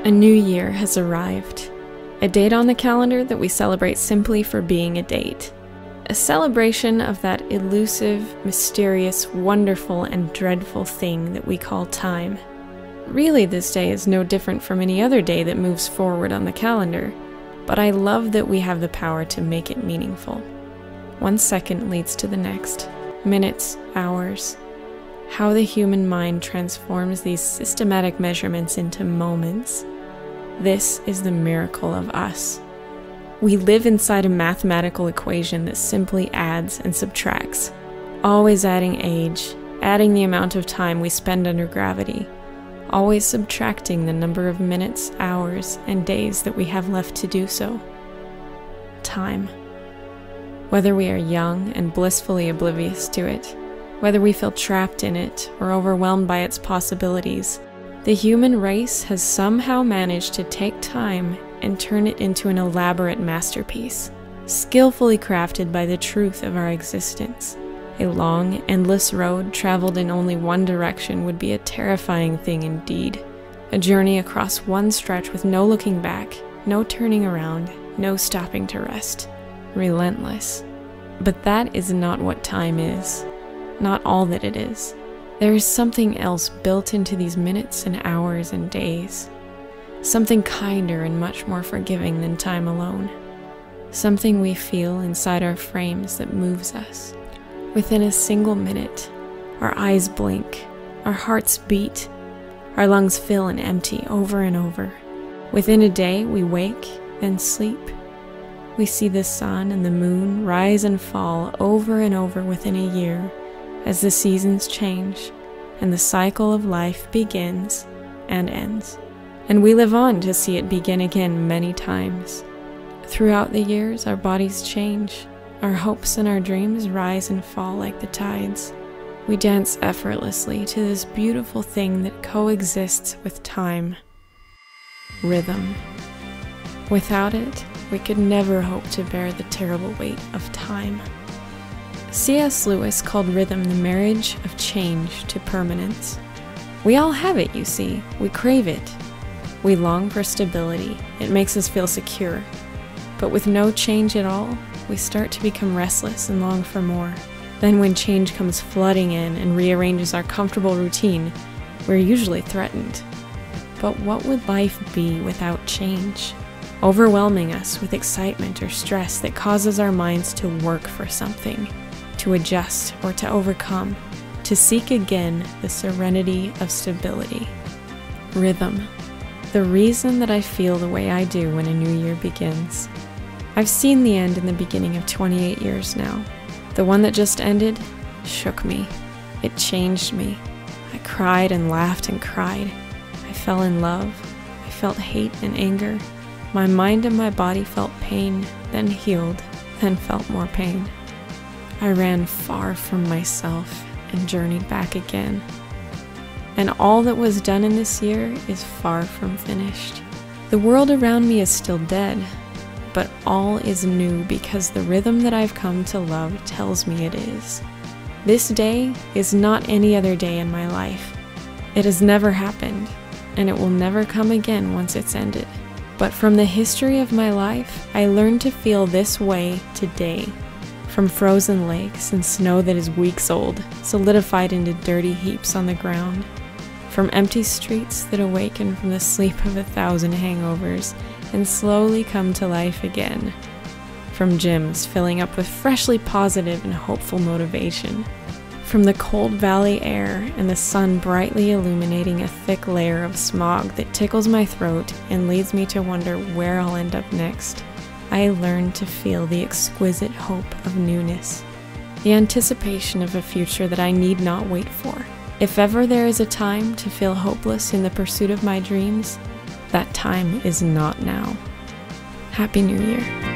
A new year has arrived. A date on the calendar that we celebrate simply for being a date. A celebration of that elusive, mysterious, wonderful, and dreadful thing that we call time. Really, this day is no different from any other day that moves forward on the calendar, but I love that we have the power to make it meaningful. 1 second leads to the next. Minutes, hours. How the human mind transforms these systematic measurements into moments. This is the miracle of us. We live inside a mathematical equation that simply adds and subtracts, always adding age, adding the amount of time we spend under gravity, always subtracting the number of minutes, hours, and days that we have left to do so. Time. Whether we are young and blissfully oblivious to it, whether we feel trapped in it or overwhelmed by its possibilities, the human race has somehow managed to take time and turn it into an elaborate masterpiece, skillfully crafted by the truth of our existence. A long, endless road traveled in only one direction would be a terrifying thing indeed. A journey across one stretch with no looking back, no turning around, no stopping to rest. Relentless. But that is not what time is. Not all that it is. There is something else built into these minutes and hours and days. Something kinder and much more forgiving than time alone. Something we feel inside our frames that moves us. Within a single minute, our eyes blink, our hearts beat, our lungs fill and empty over and over. Within a day, we wake, then sleep. We see the sun and the moon rise and fall over and over within a year, as the seasons change, and the cycle of life begins and ends. And we live on to see it begin again many times. Throughout the years, our bodies change. Our hopes and our dreams rise and fall like the tides. We dance effortlessly to this beautiful thing that coexists with time. Rhythm. Without it, we could never hope to bear the terrible weight of time. C.S. Lewis called rhythm the marriage of change to permanence. We all have it, you see. We crave it. We long for stability. It makes us feel secure. But with no change at all, we start to become restless and long for more. Then when change comes flooding in and rearranges our comfortable routine, we're usually threatened. But what would life be without change? Overwhelming us with excitement or stress that causes our minds to work for something, to adjust or to overcome, to seek again the serenity of stability. Rhythm. The reason that I feel the way I do when a new year begins. I've seen the end in the beginning of 28 years now. The one that just ended shook me. It changed me. I cried and laughed and cried. I fell in love. I felt hate and anger. My mind and my body felt pain, then healed, then felt more pain. I ran far from myself and journeyed back again. And all that was done in this year is far from finished. The world around me is still dead, but all is new because the rhythm that I've come to love tells me it is. This day is not any other day in my life. It has never happened, and it will never come again once it's ended. But from the history of my life, I learned to feel this way today. From frozen lakes and snow that is weeks old, solidified into dirty heaps on the ground. From empty streets that awaken from the sleep of 1,000 hangovers and slowly come to life again. From gyms filling up with freshly positive and hopeful motivation. From the cold valley air and the sun brightly illuminating a thick layer of smog that tickles my throat and leads me to wonder where I'll end up next. I learned to feel the exquisite hope of newness, the anticipation of a future that I need not wait for. If ever there is a time to feel hopeless in the pursuit of my dreams, that time is not now. Happy New Year.